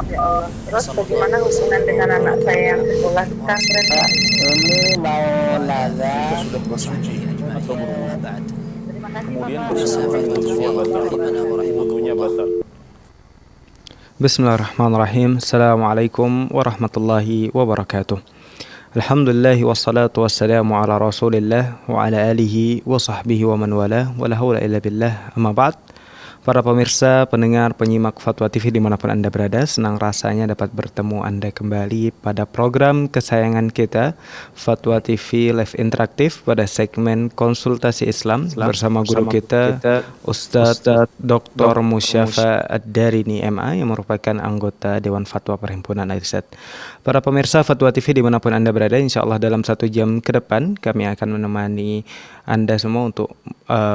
Ya Allah. Terus bagaimana hubungan dengan anak saya yang sekolah di pesantren, Pak? Ini mau nanya, Jika sudah bersuci atau berwudu, Terima kasih, kemudian Bapak. bersuci, wudunya batal. Wudunya batal. Bismillahirrahmanirrahim. Assalamualaikum warahmatullahi wabarakatuh. Alhamdulillah wassalatu wassalamu ala rasulillah wa ala alihi wa sahbihi wa man wala wa la hawla illa billah amma ba'd. Para pemirsa, pendengar, penyimak Fatwa TV dimanapun Anda berada, senang rasanya dapat bertemu Anda kembali pada program kesayangan kita, Fatwa TV Live Interaktif pada segmen konsultasi Islam bersama guru kita, Ustadz Dr. Musyafa Ad-Darini MA yang merupakan anggota Dewan Fatwa Perhimpunan Irsyad. Para pemirsa Fatwa TV dimanapun Anda berada, insya Allah dalam 1 jam ke depan kami akan menemani Anda semua untuk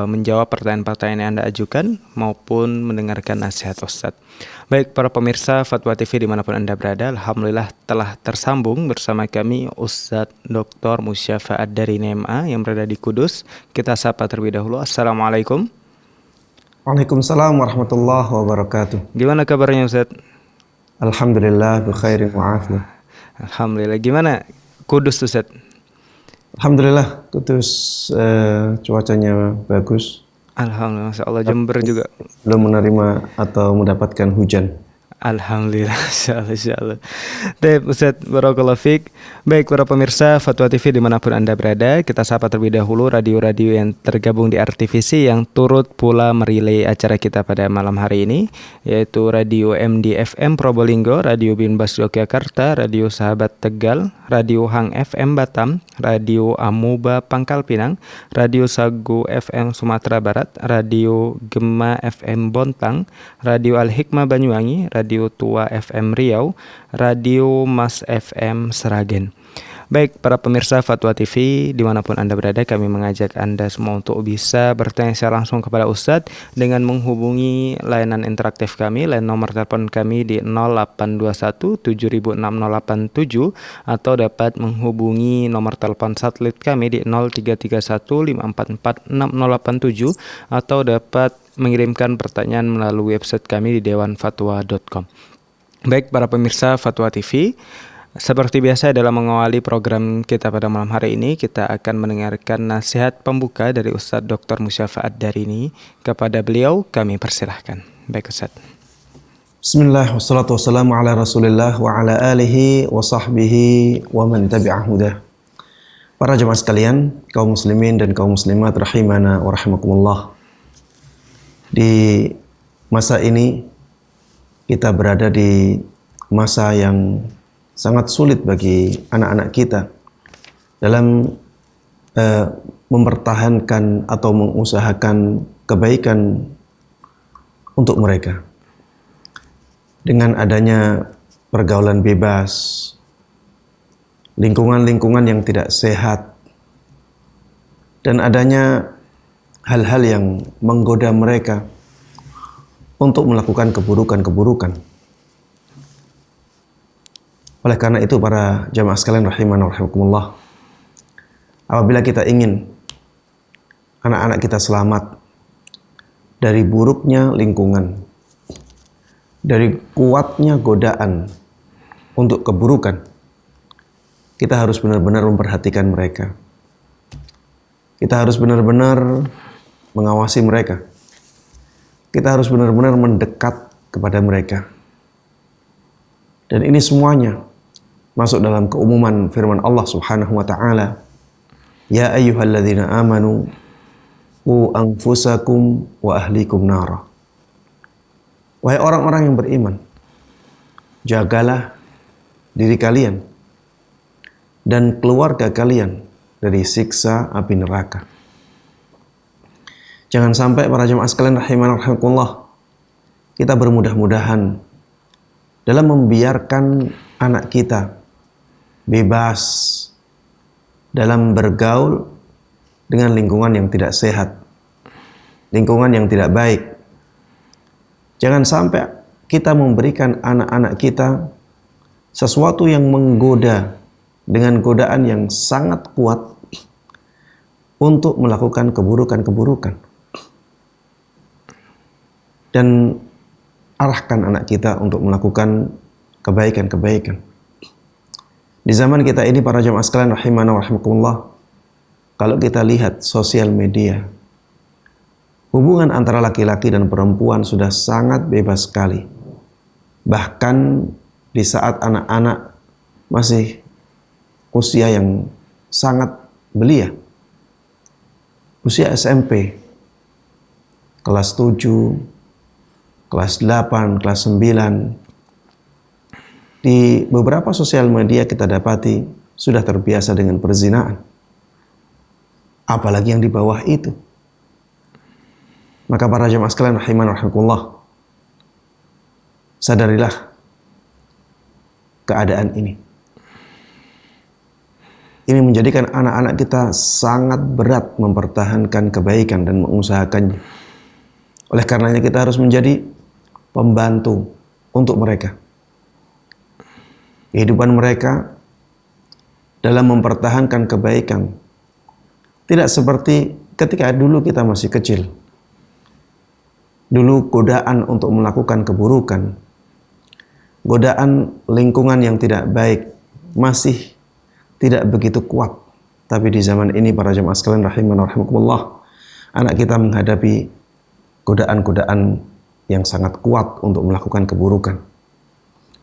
menjawab pertanyaan-pertanyaan yang Anda ajukan maupun mendengarkan nasihat Ustadz. Baik para pemirsa Fatwa TV dimanapun Anda berada, Alhamdulillah telah tersambung bersama kami Ustadz Dr. Musyafa Ad-Darini MA yang berada di Kudus. Kita sapa terlebih dahulu. Assalamualaikum. Waalaikumsalam warahmatullahi wabarakatuh. Gimana kabarnya Ustadz? Alhamdulillah bi khairin wa afiyah. Alhamdulillah. Gimana Kudus Ustadz? Alhamdulillah Kudus cuacanya bagus. Alhamdulillah, Masya Allah. Jember juga Belum menerima atau mendapatkan hujan. Alhamdulillah, insya Allah. Baik, Ustaz, barakallahu fiik. Baik, para pemirsa Fatwa TV dimanapun Anda berada, kita sapa terlebih dahulu radio-radio yang tergabung di RTVC yang turut pula merilai acara kita pada malam hari ini, yaitu Radio MD FM Probolinggo, Radio Binbas Yogyakarta, Radio Sahabat Tegal, Radio Hang FM Batam, Radio Amuba Pangkal Pinang, Radio Sagu FM Sumatera Barat, Radio Gema FM Bontang, Radio Al-Hikmah Banyuwangi, Radio Tua FM Riau, Radio Mas FM Seragen. Baik, para pemirsa Fatwa TV dimanapun Anda berada, kami mengajak Anda semua untuk bisa bertanya secara langsung kepada Ustadz dengan menghubungi layanan interaktif kami, layanan nomor telepon kami di 0821 706087 atau dapat menghubungi nomor telepon satelit kami di 0331 544 6087 atau dapat mengirimkan pertanyaan melalui website kami di dewanfatwa.com. Baik para pemirsa Fatwa TV, seperti biasa dalam mengawali program kita pada malam hari ini, kita akan mendengarkan nasihat pembuka dari Ustadz Dr. Musyafa Ad-Darini. Kepada beliau kami persilahkan. Baik Ustadz. Bismillah, wassalatu wassalamu ala rasulillah wa ala alihi wa sahbihi wa man tabi'ah hudah. Para jemaah sekalian, kaum muslimin dan kaum muslimat rahimana wa rahimakumullah. Di masa ini kita berada di masa yang sangat sulit bagi anak-anak kita dalam mempertahankan atau mengusahakan kebaikan untuk mereka. Dengan adanya pergaulan bebas, lingkungan-lingkungan yang tidak sehat, dan adanya hal-hal yang menggoda mereka untuk melakukan keburukan-keburukan. Oleh karena itu para jamaah sekalian rahimana wa rahimakumullah, apabila kita ingin anak-anak kita selamat dari buruknya lingkungan, dari kuatnya godaan untuk keburukan, kita harus benar-benar memperhatikan mereka. Kita harus benar-benar mengawasi mereka. Kita harus benar-benar mendekat kepada mereka. Dan ini semuanya masuk dalam keumuman firman Allah Subhanahu wa taala, "Ya ayyuhalladzina amanu qu anfusakum wa ahlikum nara." Wahai orang-orang yang beriman, jagalah diri kalian dan keluarga kalian dari siksa api neraka. Jangan sampai para jemaah sekalian rahimanallah, kita bermudah-mudahan dalam membiarkan anak kita bebas dalam bergaul dengan lingkungan yang tidak sehat, lingkungan yang tidak baik. Jangan sampai kita memberikan anak-anak kita sesuatu yang menggoda dengan godaan yang sangat kuat untuk melakukan keburukan-keburukan. Dan arahkan anak kita untuk melakukan kebaikan-kebaikan. Di zaman kita ini para jamaah sekalian rahimana wa rahimakumullah, kalau kita lihat sosial media, hubungan antara laki-laki dan perempuan sudah sangat bebas sekali. Bahkan di saat anak-anak masih usia yang sangat belia, usia SMP, kelas 7, kelas 8, kelas 9, di beberapa sosial media kita dapati sudah terbiasa dengan perzinaan. Apalagi yang di bawah itu. Maka para jemaah sekalian rahiman rahimakumullah, sadarilah keadaan ini. Ini menjadikan anak-anak kita sangat berat mempertahankan kebaikan dan mengusahakannya. Oleh karenanya kita harus menjadi pembantu untuk mereka. Kehidupan mereka dalam mempertahankan kebaikan tidak seperti ketika dulu kita masih kecil. Dulu godaan untuk melakukan keburukan, godaan lingkungan yang tidak baik masih tidak begitu kuat. Tapi di zaman ini para jemaah sekalian rahiman rahimakumullah, anak kita menghadapi godaan-godaan yang sangat kuat untuk melakukan keburukan.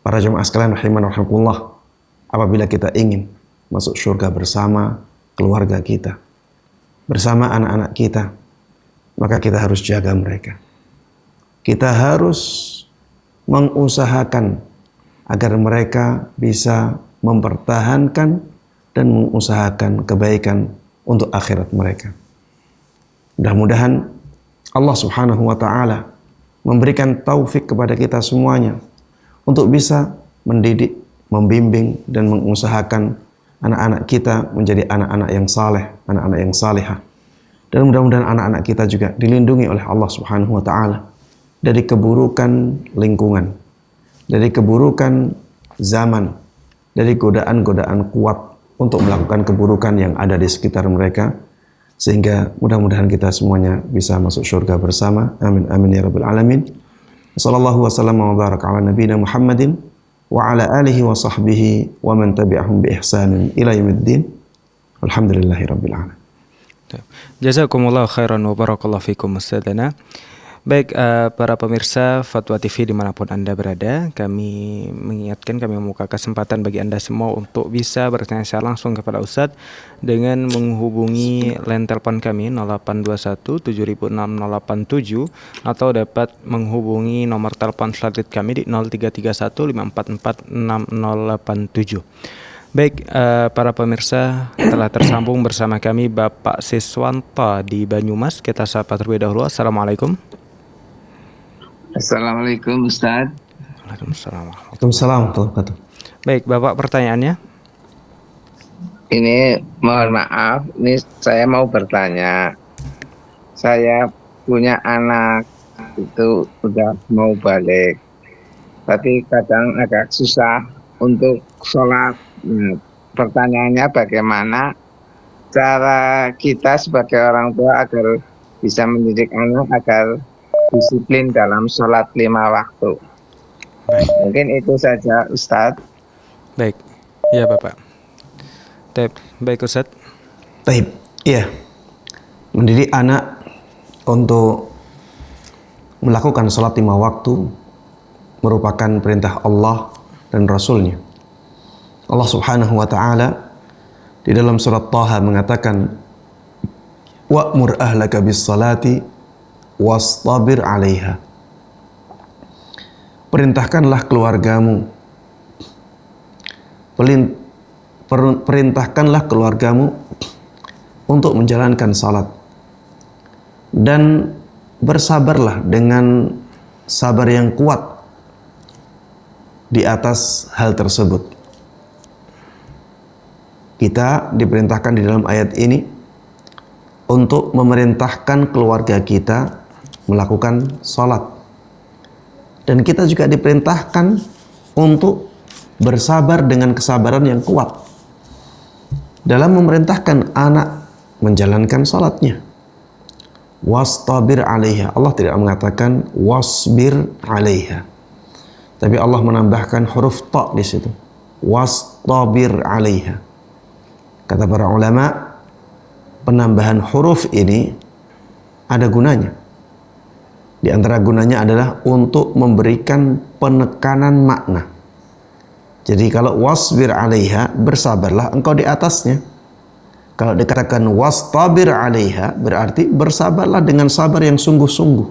Para jemaah sekalian rahiman rahimakumullah, apabila kita ingin masuk surga bersama keluarga kita, bersama anak-anak kita, maka kita harus jaga mereka. Kita harus mengusahakan agar mereka bisa mempertahankan dan mengusahakan kebaikan untuk akhirat mereka. Mudah-mudahan Allah Subhanahu wa taala memberikan taufik kepada kita semuanya untuk bisa mendidik, membimbing, dan mengusahakan anak-anak kita menjadi anak-anak yang saleh, anak-anak yang salihah. Dan mudah-mudahan anak-anak kita juga dilindungi oleh Allah Subhanahu wa taala dari keburukan lingkungan, dari keburukan zaman, dari godaan-godaan kuat untuk melakukan keburukan yang ada di sekitar mereka, sehingga mudah-mudahan kita semuanya bisa masuk surga bersama. Amin amin ya rabbal alamin. Sallallahu wasallam wa baraka ala nabiyina Muhammadin wa ala alihi wa sahbihi wa man tabi'ahum bi ihsanin ila yaumiddin. Alhamdulillahi rabbil alamin. Jazakumullah khairan wa barakallahu fikum ustadzana. Baik, para pemirsa Fatwa TV dimanapun Anda berada, kami mengingatkan, kami membuka kesempatan bagi Anda semua untuk bisa bertanya secara langsung kepada Ustadz dengan menghubungi line telepon kami 0821 706087 atau dapat menghubungi nomor telepon selanjut kami di 0331 544 6087. Baik, para pemirsa, telah tersambung bersama kami Bapak Siswanto di Banyumas. Kita sapa terlebih dahulu. Assalamualaikum. Assalamualaikum Ustaz. Waalaikumsalam. Waalaikumsalam. Baik, Bapak, pertanyaannya? Ini mohon maaf, ini saya mau bertanya. Saya punya anak itu udah mau balik, tapi kadang agak susah untuk sholat. Pertanyaannya bagaimana cara kita sebagai orang tua agar bisa mendidik anak agar disiplin dalam sholat 5 waktu. Baik. Mungkin itu saja Ustadz. Baik, ya Bapak. Baik Ustadz. Baik, iya. Mendidik anak untuk melakukan sholat 5 waktu merupakan perintah Allah dan Rasulnya. Allah Subhanahu wa ta'ala di dalam surat Taha mengatakan, wa'mur ahlaka bis salati wastabir 'alaiha. Perintahkanlah keluargamu, perintahkanlah keluargamu untuk menjalankan salat dan bersabarlah dengan sabar yang kuat di atas hal tersebut. Kita diperintahkan di dalam ayat ini untuk memerintahkan keluarga kita melakukan sholat. Dan kita juga diperintahkan untuk bersabar dengan kesabaran yang kuat dalam memerintahkan anak menjalankan sholatnya. Wastabir 'alaiha. Allah tidak mengatakan wasbir 'alaiha. Tapi Allah menambahkan huruf ta di situ. Wastabir 'alaiha. Kata para ulama, penambahan huruf ini ada gunanya. Di antara gunanya adalah untuk memberikan penekanan makna. Jadi kalau wasbir 'alaiha, bersabarlah engkau di atasnya. Kalau dikatakan wastabir 'alaiha, berarti bersabarlah dengan sabar yang sungguh-sungguh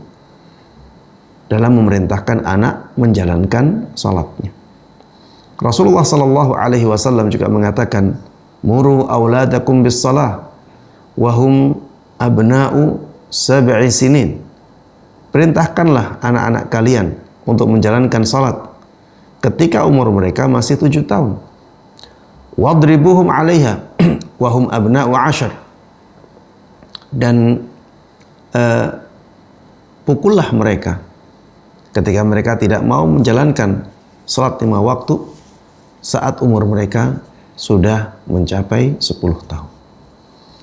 dalam memerintahkan anak menjalankan salatnya. Rasulullah sallallahu alaihi wasallam juga mengatakan, "Muru auladakum bis shalah wa hum abna'u sab'i sinin." Perintahkanlah anak-anak kalian untuk menjalankan salat ketika umur mereka masih 7 tahun. Wadribuhum 'alaiha wa hum abna'u 'ashar. Dan pukullah mereka ketika mereka tidak mau menjalankan salat 5 waktu saat umur mereka sudah mencapai 10 tahun.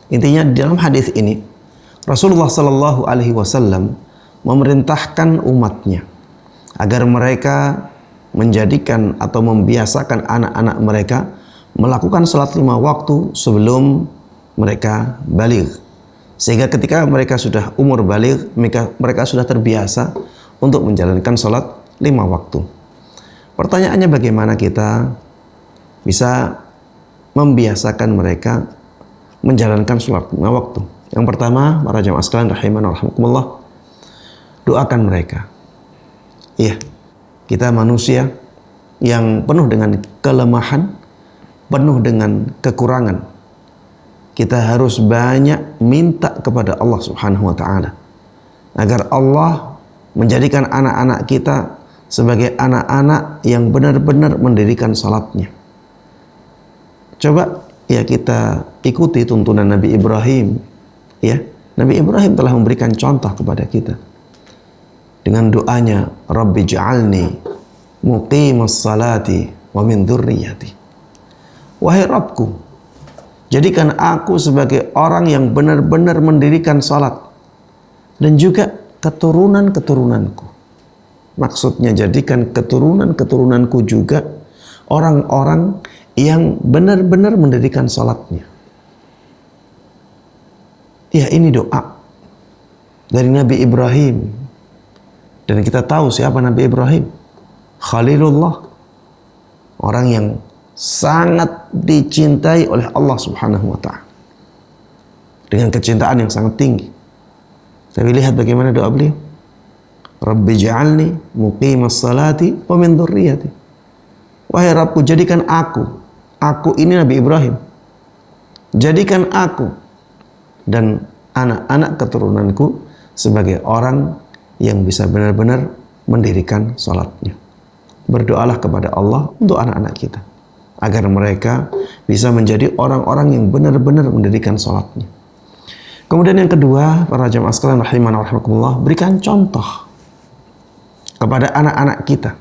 Intinya di dalam hadis ini Rasulullah sallallahu alaihi wasallam memerintahkan umatnya agar mereka menjadikan atau membiasakan anak-anak mereka melakukan salat 5 waktu sebelum mereka baligh. Sehingga ketika mereka sudah umur baligh, mereka sudah terbiasa untuk menjalankan salat 5 waktu. Pertanyaannya, bagaimana kita bisa membiasakan mereka menjalankan salat 5 waktu? Yang pertama, para jamaah sekalian rahimana rahimakumullah, doakan mereka. Iya, kita manusia yang penuh dengan kelemahan, penuh dengan kekurangan. Kita harus banyak minta kepada Allah Subhanahu wa taala agar Allah menjadikan anak-anak kita sebagai anak-anak yang benar-benar mendirikan salatnya. Coba ya kita ikuti tuntunan Nabi Ibrahim. Ya, Nabi Ibrahim telah memberikan contoh kepada kita dengan doanya, Rabbi ja'alni muqimas salati wa min dzurriyyati. Wahai Rabbku, jadikan aku sebagai orang yang benar-benar mendirikan salat dan juga keturunan-keturunanku. Maksudnya jadikan keturunan-keturunanku juga orang-orang yang benar-benar mendirikan salatnya. Ya, ini doa dari Nabi Ibrahim. Dan kita tahu siapa Nabi Ibrahim. Khalilullah. Orang yang sangat dicintai oleh Allah Subhanahu wa ta'ala. Dengan kecintaan yang sangat tinggi. Tapi lihat bagaimana doa beliau. Rabbi ja'alni muqimas salati wa min dzurriyyati. Wahai Rabbku, jadikan aku ini Nabi Ibrahim, jadikan aku dan anak-anak keturunanku sebagai orang yang bisa benar-benar mendirikan salatnya. Berdoalah kepada Allah untuk anak-anak kita agar mereka bisa menjadi orang-orang yang benar-benar mendirikan salatnya. Kemudian yang kedua, para jamaah sekalian rahimana rahimakumullah, berikan contoh kepada anak-anak kita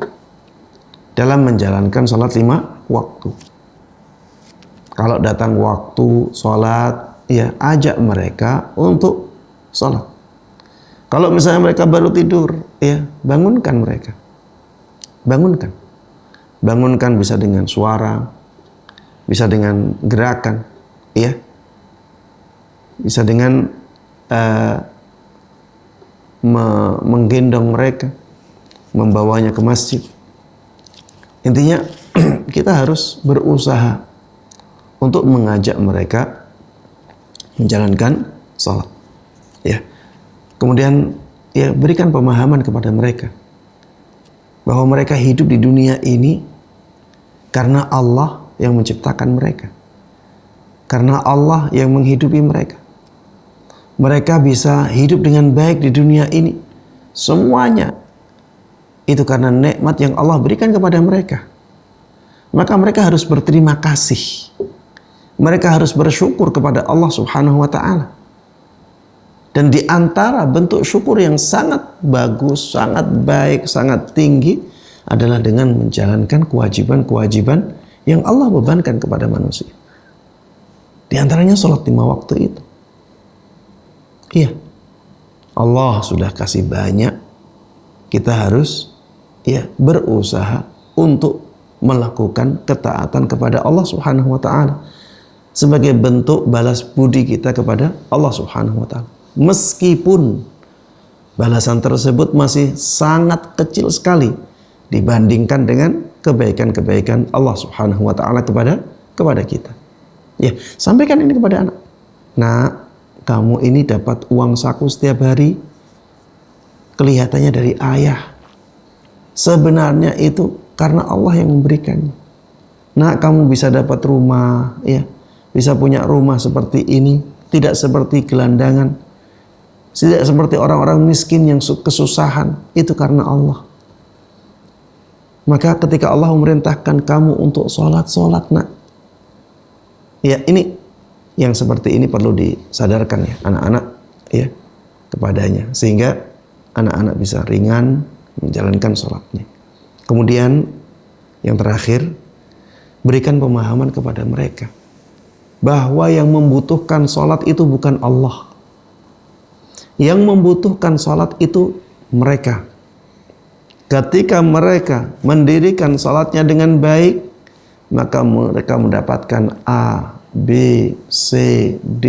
dalam menjalankan salat 5 waktu. Kalau datang waktu salat, ya ajak mereka untuk salat. Kalau misalnya mereka baru tidur, ya bangunkan mereka. Bangunkan bisa dengan suara, bisa dengan gerakan, ya. Bisa dengan menggendong mereka, membawanya ke masjid. Intinya kita harus berusaha untuk mengajak mereka menjalankan salat. Ya. Kemudian ya berikan pemahaman kepada mereka bahwa mereka hidup di dunia ini karena Allah yang menciptakan mereka. Karena Allah yang menghidupi mereka. Mereka bisa hidup dengan baik di dunia ini. Semuanya itu karena nikmat yang Allah berikan kepada mereka. Maka mereka harus berterima kasih. Mereka harus bersyukur kepada Allah Subhanahu wa ta'ala. Dan di antara bentuk syukur yang sangat bagus, sangat baik, sangat tinggi adalah dengan menjalankan kewajiban-kewajiban yang Allah bebankan kepada manusia. Di antaranya sholat 5 waktu itu. Iya, Allah sudah kasih banyak. Kita harus ya berusaha untuk melakukan ketaatan kepada Allah Subhanahu wa taala sebagai bentuk balas budi kita kepada Allah Subhanahu wa taala. Meskipun balasan tersebut masih sangat kecil sekali dibandingkan dengan kebaikan-kebaikan Allah Subhanahu wa taala kepada kita. Ya, sampaikan ini kepada anak. Nah, kamu ini dapat uang saku setiap hari, kelihatannya dari ayah. Sebenarnya itu karena Allah yang memberikannya. Nah, kamu bisa dapat rumah, ya, bisa punya rumah seperti ini, tidak seperti gelandangan, tidak seperti orang-orang miskin yang kesusahan, itu karena Allah. Maka ketika Allah memerintahkan kamu untuk sholat nak. Ya, ini yang seperti ini perlu disadarkan ya anak-anak ya kepadanya, sehingga anak-anak bisa ringan menjalankan sholatnya. Kemudian yang terakhir, berikan pemahaman kepada mereka bahwa yang membutuhkan sholat itu bukan Allah. Yang membutuhkan sholat itu mereka. Ketika mereka mendirikan sholatnya dengan baik, maka mereka mendapatkan A, B, C, D,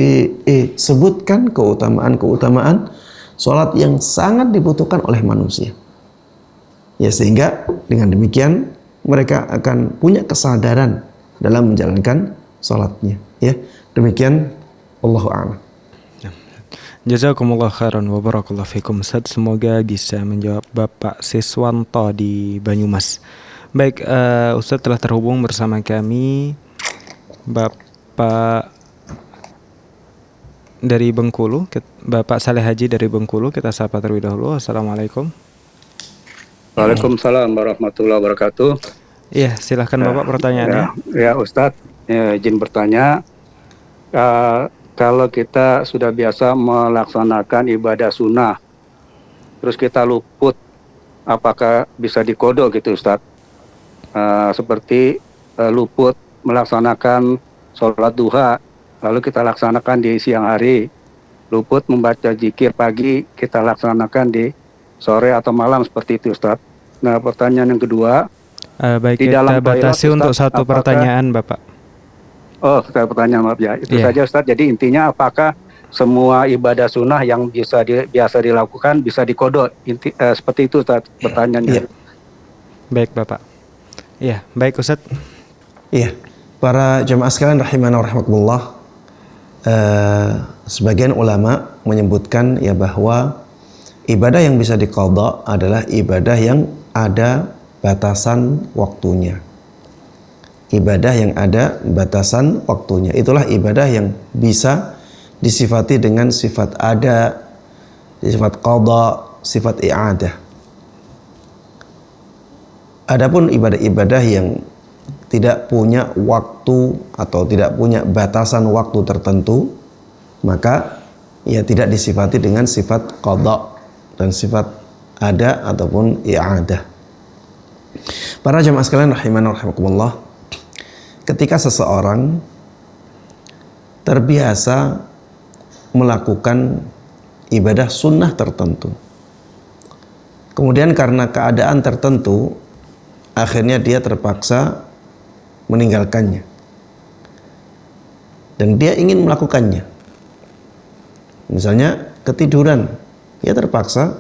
E. Sebutkan keutamaan-keutamaan sholat yang sangat dibutuhkan oleh manusia. Ya, sehingga dengan demikian mereka akan punya kesadaran dalam menjalankan sholatnya. Ya, demikian. Allahu a'lam. Jazakumullah khairan wa barakallahu fikum Ustaz. Semoga bisa menjawab Bapak Siswanto di Banyumas. Baik, Ustaz telah terhubung bersama kami Bapak dari Bengkulu, Bapak Saleh Haji dari Bengkulu. Kita sapa terlebih dahulu. Assalamualaikum. Waalaikumsalam warahmatullahi wabarakatuh. Iya, silahkan Bapak pertanyaannya. Ya Ustadz, izin bertanya, kalau kita sudah biasa melaksanakan ibadah sunnah, terus kita luput, apakah bisa dikodok gitu Ustadz? Seperti luput melaksanakan sholat duha, lalu kita laksanakan di siang hari, luput membaca zikir pagi, kita laksanakan di sore atau malam, seperti itu Ustadz. Nah, pertanyaan yang kedua, baik, di dalam kita batasi toilet, untuk Ustadz, satu pertanyaan Bapak. Oh, saya pertanyaan, maaf ya. Itu saja Ustadz. Jadi intinya apakah semua ibadah sunnah yang biasa dilakukan bisa dikodok? Seperti itu Ustadz pertanyaannya. Baik Bapak. Iya, baik Ustadz. Iya, para jemaah sekalian rahimana wa rahmatullah. Sebagian ulama menyebutkan ya bahwa ibadah yang bisa diqadha adalah ibadah yang ada batasan waktunya. Ibadah yang ada batasan waktunya. Itulah ibadah yang bisa disifati dengan sifat ada, sifat qadha, sifat i'adah. Adapun ibadah-ibadah yang tidak punya waktu atau tidak punya batasan waktu tertentu, maka ya tidak disifati dengan sifat qadha dan sifat ada ataupun i'adah. Para jemaah sekalian rahimana wa rahimakumullah, ketika seseorang terbiasa melakukan ibadah sunnah tertentu, kemudian karena keadaan tertentu akhirnya dia terpaksa meninggalkannya dan dia ingin melakukannya, misalnya ketiduran, dia terpaksa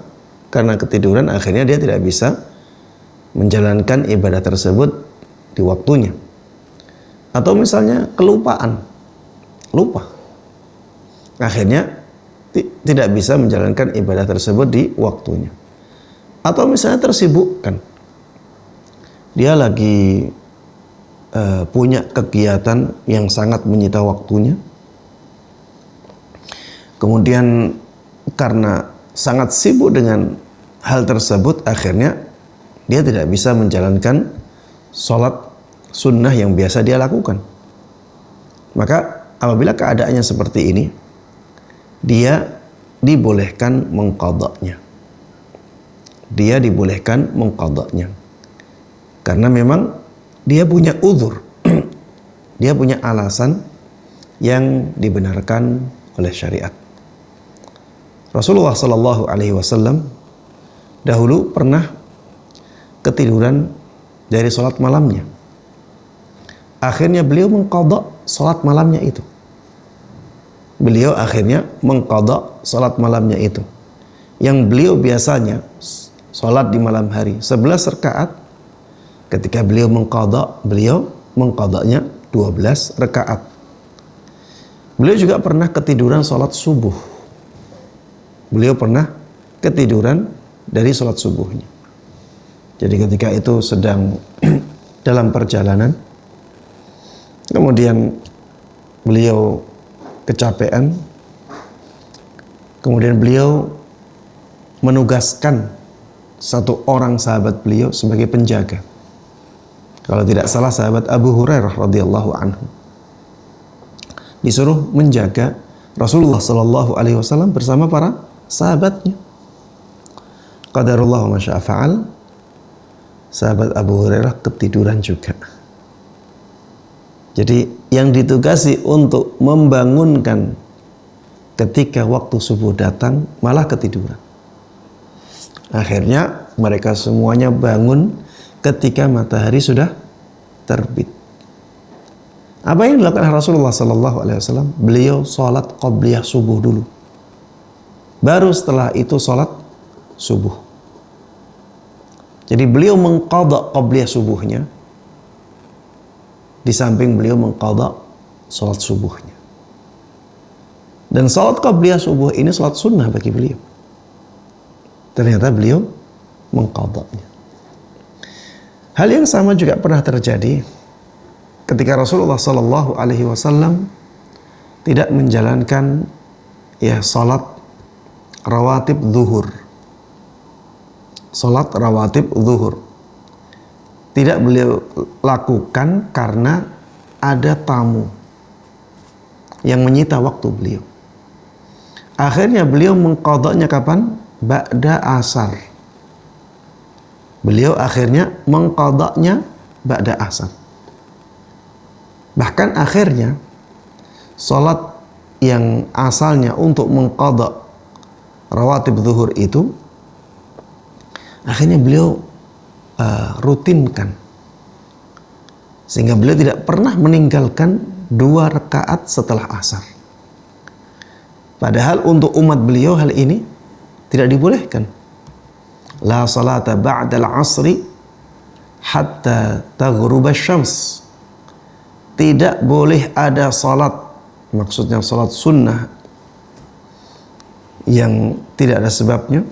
karena ketiduran akhirnya dia tidak bisa menjalankan ibadah tersebut di waktunya. Atau misalnya kelupaan, lupa, akhirnya tidak bisa menjalankan ibadah tersebut di waktunya. Atau misalnya tersibukkan, dia lagi punya kegiatan yang sangat menyita waktunya, kemudian karena sangat sibuk dengan hal tersebut akhirnya dia tidak bisa menjalankan sholat sunnah yang biasa dia lakukan. Maka apabila keadaannya seperti ini, dia dibolehkan mengqadhanya. Dia dibolehkan mengqadhanya. Karena memang dia punya uzur. Dia punya alasan yang dibenarkan oleh syariat. Rasulullah sallallahu alaihi wasallam dahulu pernah ketiduran dari sholat malamnya. Akhirnya beliau mengqadha sholat malamnya itu. Beliau akhirnya mengqadha sholat malamnya itu. Yang beliau biasanya sholat di malam hari 11 rakaat, ketika beliau mengqadhanya 12 rakaat. Beliau juga pernah ketiduran sholat subuh. Beliau pernah ketiduran dari sholat subuhnya. Jadi ketika itu sedang dalam perjalanan, kemudian beliau kecapean, kemudian beliau menugaskan satu orang sahabat beliau sebagai penjaga. Kalau tidak salah sahabat Abu Hurairah radhiyallahu anhu disuruh menjaga Rasulullah sallallahu alaihi wasallam bersama para sahabatnya. Qadarullah ma syaa fa'al. Sahabat Abu Hurairah ketiduran juga. Jadi yang ditugasi untuk membangunkan ketika waktu subuh datang malah ketiduran. Akhirnya mereka semuanya bangun ketika matahari sudah terbit. Apa yang dilakukan Rasulullah sallallahu alaihi wasallam? Beliau salat qabliyah subuh dulu. Baru setelah itu salat subuh. Jadi beliau mengqadha qabliyah subuhnya, di samping beliau mengqadha salat subuhnya. Dan salat qabliyah subuh ini salat sunnah bagi beliau. Ternyata beliau mengqadhanya. Hal yang sama juga pernah terjadi ketika Rasulullah sallallahu alaihi wasallam tidak menjalankan salat rawatib zuhur. Salat rawatib zuhur tidak beliau lakukan karena ada tamu yang menyita waktu beliau. Akhirnya beliau mengqadhanya kapan? Ba'da asar. Beliau akhirnya mengqadhanya ba'da asar. Bahkan akhirnya salat yang asalnya untuk mengqadha rawatib zuhur itu akhirnya beliau rutinkan, sehingga beliau tidak pernah meninggalkan 2 rakaat setelah asar. Padahal untuk umat beliau hal ini tidak dibolehkan. La salata ba'dal asri hatta taghruba syams. Tidak boleh ada salat, maksudnya salat sunnah yang tidak ada sebabnya,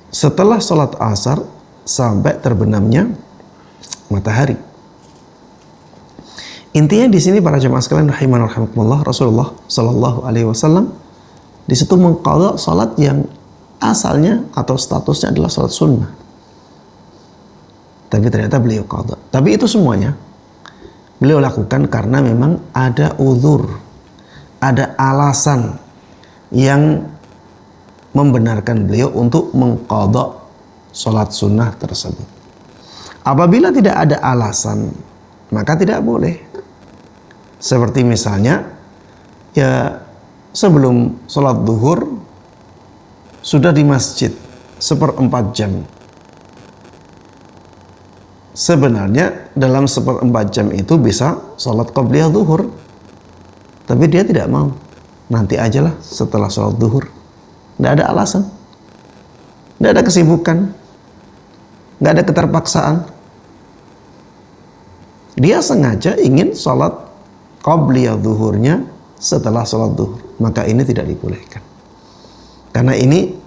setelah sholat asar sampai terbenamnya matahari. Intinya di sini para jemaah sekalian rahimanallahu rahimakumullah, Rasulullah sallallahu alaihi wasallam di situ mengqadha salat yang asalnya atau statusnya adalah salat sunnah. Tapi ternyata beliau qadha. Tapi itu semuanya beliau lakukan karena memang ada uzur, ada alasan yang membenarkan beliau untuk mengqadha salat sunnah tersebut. Apabila tidak ada alasan, maka tidak boleh. Seperti misalnya, sebelum salat zuhur sudah di masjid 1/4 jam. Sebenarnya dalam 1/4 jam itu bisa salat qabliyah zuhur, tapi dia tidak mau. Nanti ajalah setelah salat zuhur. Tidak ada alasan, tidak ada kesibukan, tidak ada keterpaksaan. Dia sengaja ingin sholat qabliyah zuhurnya setelah sholat zuhur, maka ini tidak dibolehkan. Karena ini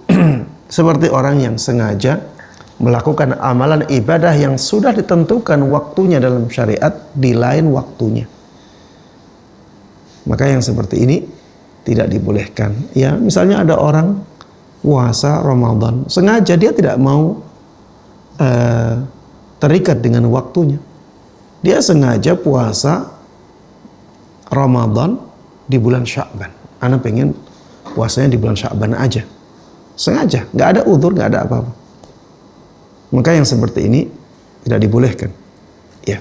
seperti orang yang sengaja melakukan amalan ibadah yang sudah ditentukan waktunya dalam syariat di lain waktunya. Maka yang seperti ini tidak dibolehkan. Ya, misalnya ada orang puasa Ramadan, sengaja dia tidak mau terikat dengan waktunya. Dia sengaja puasa Ramadan di bulan Sya'ban. Ana pengen puasanya di bulan Sya'ban aja. Sengaja, nggak ada udzur, nggak ada apa-apa. Maka yang seperti ini tidak dibolehkan. Ya,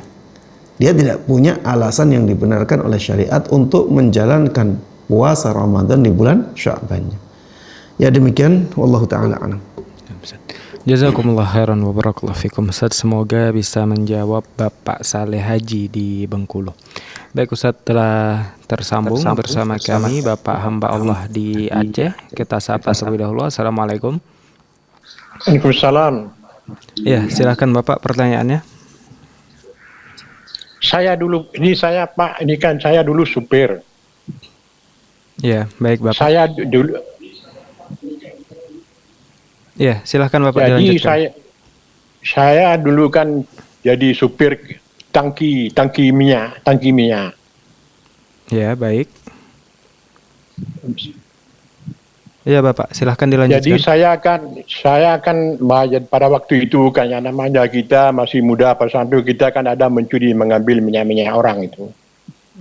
dia tidak punya alasan yang dibenarkan oleh syariat untuk menjalankan puasa Ramadan di bulan Sya'ban. Ya demikian, wallahu taala a'lam. Jazakumullah khairan wa barakallahu fikum Ustaz. Semoga bisa menjawab Bapak Saleh Haji di Bengkulu. Baik Ustaz, telah tersambung bersama kami Bapak hamba Allah di Aceh. Kita sapa terlebih dahulu. Assalamualaikum. Waalaikumsalam. Ya, silakan Bapak pertanyaannya. Saya dulu, Pak, ini kan saya dulu supir. Ya, baik Bapak. Saya dulu, Ya, silakan Bapak jadi dilanjutkan. saya dulu kan jadi supir tangki minyak. Ya, baik. Ya Bapak, silahkan dilanjutkan. Jadi saya kan pada waktu itu kan yang namanya kita masih muda pada saat itu kita kan ada mencuri mengambil minyak orang itu.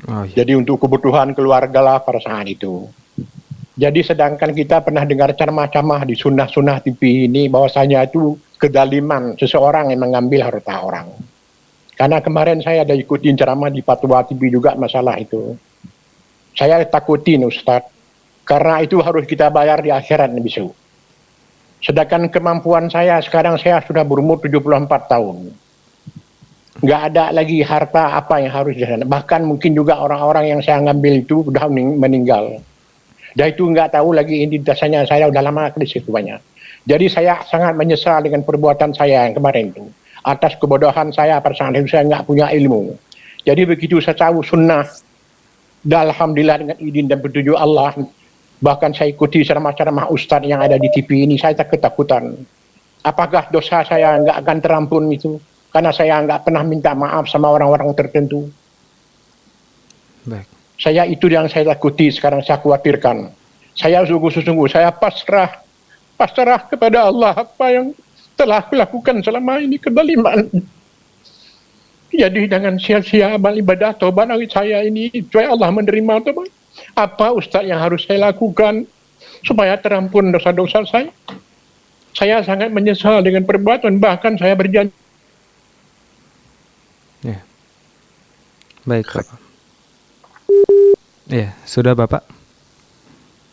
Oh, iya. Jadi untuk kebutuhan keluarga lah pada saat itu. Jadi sedangkan kita pernah dengar ceramah-ceramah di sunnah-sunnah TV ini bahwasanya itu kedaliman seseorang yang mengambil harta orang. Karena kemarin saya ada ikutin ceramah di Fatwa TV juga masalah itu. Saya takutin Ustadz. Karena itu harus kita bayar di akhirat besok. Sedangkan kemampuan saya sekarang saya sudah berumur 74 tahun. Nggak ada lagi harta apa yang harus disana. Bahkan mungkin juga orang-orang yang saya ngambil itu sudah meninggal. Dan itu nggak tahu lagi identitasnya, saya udah lama di situ banyak. Jadi saya sangat menyesal dengan perbuatan saya yang kemarin itu. Atas kebodohan saya pada saat itu saya nggak punya ilmu. Jadi begitu saya tahu sunnah, dan alhamdulillah dengan izin dan petunjuk Allah, bahkan saya ikuti ceramah-ceramah ustadz yang ada di TV ini, saya tak ketakutan. Apakah dosa saya nggak akan terampun itu? Karena saya nggak pernah minta maaf sama orang-orang tertentu. Baik. Saya itu yang saya takuti sekarang, saya khawatirkan. Saya sungguh-sungguh, saya pasrah kepada Allah apa yang telah kulakukan selama ini kedaliman. Jadi dengan sia-sia amal ibadah taubat dari saya ini, supaya Allah menerima taubat. Apa Ustaz yang harus saya lakukan supaya terampun dosa-dosa saya? Saya sangat menyesal dengan perbuatan, bahkan saya berjanji. Ya. Baik Bapak. Iya, sudah Bapak.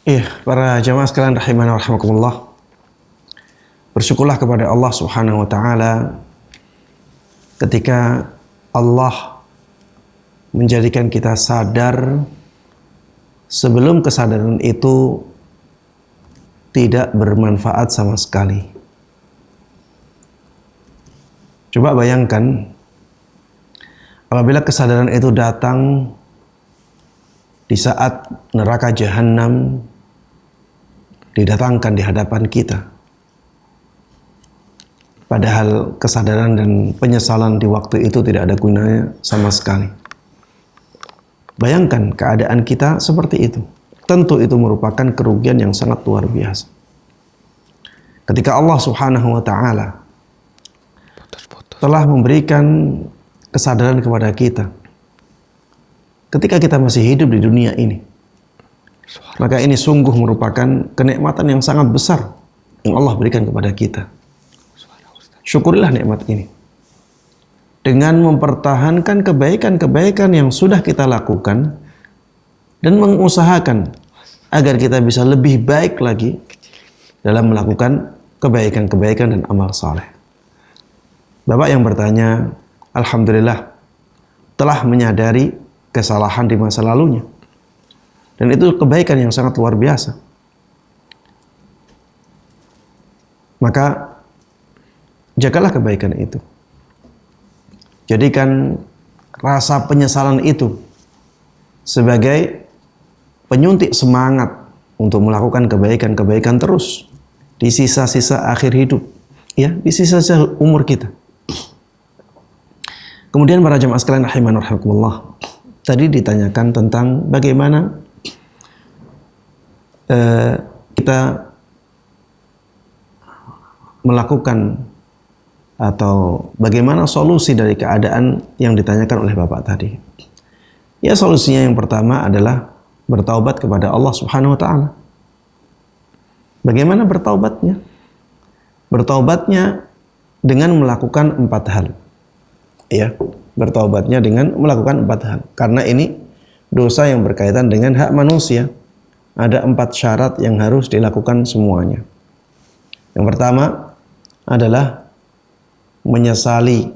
Iya, para jamaah sekalian rahimana wa rahimakumullah. Bersyukurlah kepada Allah Subhanahu wa taala ketika Allah menjadikan kita sadar sebelum kesadaran itu tidak bermanfaat sama sekali. Coba bayangkan apabila kesadaran itu datang di saat neraka jahanam didatangkan di hadapan kita. Padahal kesadaran dan penyesalan di waktu itu tidak ada gunanya sama sekali. Bayangkan keadaan kita seperti itu. Tentu itu merupakan kerugian yang sangat luar biasa. Ketika Allah Subhanahu wa taala telah memberikan kesadaran kepada kita ketika kita masih hidup di dunia ini, maka ini sungguh merupakan kenikmatan yang sangat besar yang Allah berikan kepada kita. Syukurilah nikmat ini dengan mempertahankan kebaikan-kebaikan yang sudah kita lakukan dan mengusahakan agar kita bisa lebih baik lagi dalam melakukan kebaikan-kebaikan dan amal saleh. Bapak yang bertanya, alhamdulillah telah menyadari kesalahan di masa lalunya. Dan itu kebaikan yang sangat luar biasa. Maka jagalah kebaikan itu. Jadikan rasa penyesalan itu sebagai penyuntik semangat untuk melakukan kebaikan-kebaikan terus di sisa-sisa akhir hidup, ya, di sisa-sisa umur kita. Kemudian para jamaah sekalian rahiman rahimakumullah, tadi ditanyakan tentang bagaimana kita melakukan atau bagaimana solusi dari keadaan yang ditanyakan oleh Bapak tadi. Ya, solusinya yang pertama adalah bertaubat kepada Allah Subhanahu wa taala. Bagaimana bertaubatnya? Bertaubatnya dengan melakukan 4 hal. Ya, bertaubatnya dengan melakukan 4 hal. Karena ini dosa yang berkaitan dengan hak manusia. Ada 4 syarat yang harus dilakukan semuanya. Yang pertama, adalah menyesali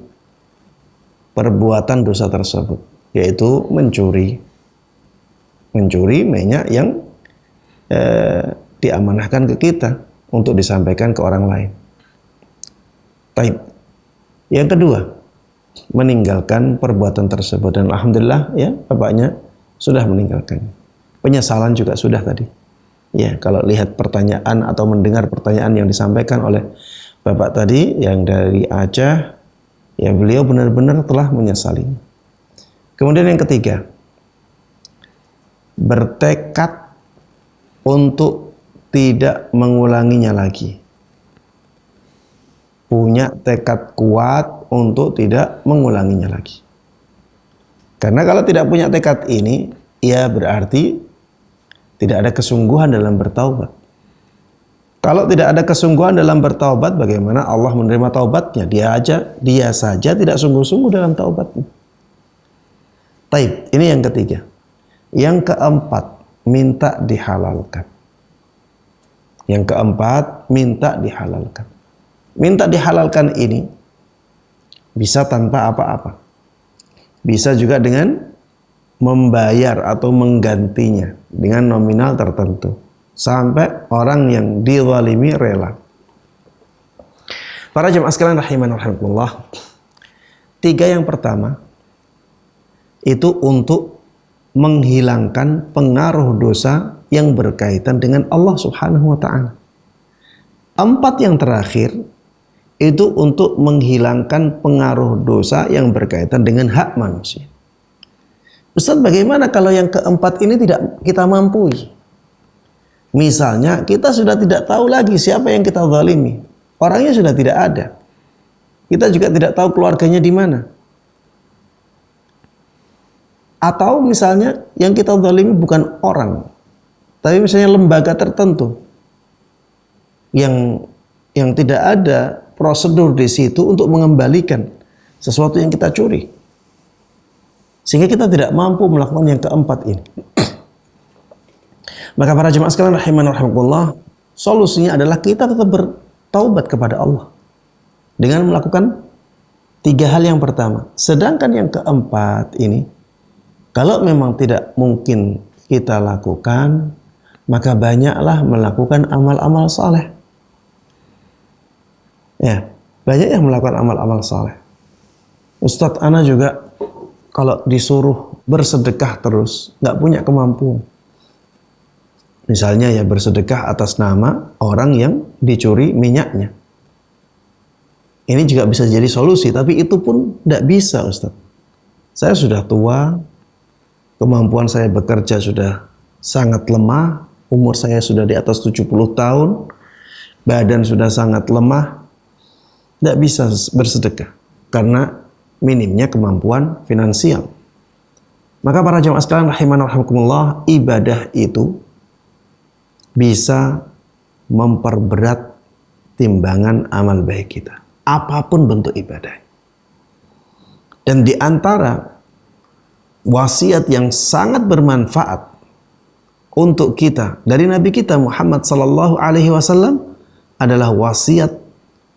perbuatan dosa tersebut, yaitu mencuri. Mencuri minyak yang diamanahkan ke kita untuk disampaikan ke orang lain. Baik. Yang kedua, meninggalkan perbuatan tersebut, dan alhamdulillah ya bapaknya sudah meninggalkannya. Penyesalan juga sudah tadi. Ya, kalau lihat pertanyaan atau mendengar pertanyaan yang disampaikan oleh bapak tadi yang dari Aceh, ya beliau benar-benar telah menyesali. Kemudian yang ketiga, bertekad untuk tidak mengulanginya lagi. Punya tekad kuat untuk tidak mengulanginya lagi. Karena kalau tidak punya tekad ini, ya berarti tidak ada kesungguhan dalam bertaubat. Kalau tidak ada kesungguhan dalam bertaubat, bagaimana Allah menerima taubatnya? Dia saja tidak sungguh-sungguh dalam taubatnya. Taib, ini yang ketiga. Yang keempat, minta dihalalkan. Yang keempat, minta dihalalkan. Minta dihalalkan ini bisa tanpa apa-apa. Bisa juga dengan membayar atau menggantinya dengan nominal tertentu. Sampai orang yang dizalimi rela. Para jemaah sekalian rahiman rahimakumullah. 3 yang pertama itu untuk menghilangkan pengaruh dosa yang berkaitan dengan Allah Subhanahu wa ta'ala. 4 yang terakhir itu untuk menghilangkan pengaruh dosa yang berkaitan dengan hak manusia. Ustaz, bagaimana kalau yang keempat ini tidak kita mampu? Misalnya kita sudah tidak tahu lagi siapa yang kita zalimi. Orangnya sudah tidak ada. Kita juga tidak tahu keluarganya di mana. Atau misalnya yang kita zalimi bukan orang, tapi misalnya lembaga tertentu yang tidak ada prosedur di situ untuk mengembalikan sesuatu yang kita curi, sehingga kita tidak mampu melakukan yang keempat ini. Maka para jemaah sekalian rahiman rahimakumullah, solusinya adalah kita tetap bertaubat kepada Allah dengan melakukan 3 hal yang pertama. Sedangkan yang keempat ini, kalau memang tidak mungkin kita lakukan, maka banyaklah melakukan amal-amal saleh. Ya, banyak yang melakukan amal-amal saleh. Ustadz, ana juga kalau disuruh bersedekah terus, nggak punya kemampuan. Misalnya ya bersedekah atas nama orang yang dicuri minyaknya. Ini juga bisa jadi solusi, tapi itu pun nggak bisa, Ustadz. Saya sudah tua, kemampuan saya bekerja sudah sangat lemah, umur saya sudah di atas 70 tahun, badan sudah sangat lemah, tidak bisa bersedekah karena minimnya kemampuan finansial. Maka para jemaah sekalian rahiman rahimakumullah, ibadah itu bisa memperberat timbangan amal baik kita, apapun bentuk ibadah. Dan di antara wasiat yang sangat bermanfaat untuk kita dari Nabi kita Muhammad sallallahu alaihi wasallam adalah wasiat